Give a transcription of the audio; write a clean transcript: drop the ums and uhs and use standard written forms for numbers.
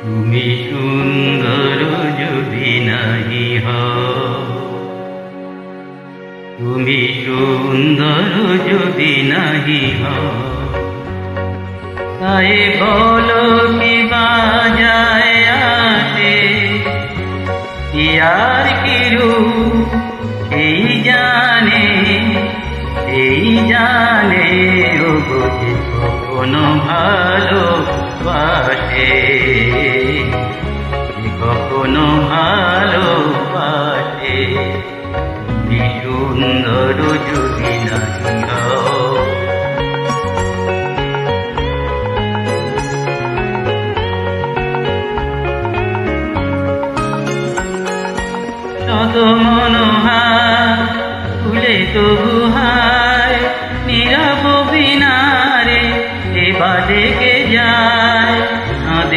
তুমি সুন্দর যদি নাহি হও, তুমি সুন্দর যদি নাহি হও, তাই বলো কি বাজায় আসে, কি আর কি রূপ এই জানে, এই জানে ও বুঝি কখনো ভালোবাসে, কখনো ভালোবাসে। তুমি সুন্দর যদি নাহি হও, শত মনোহার ফুলে তবু হার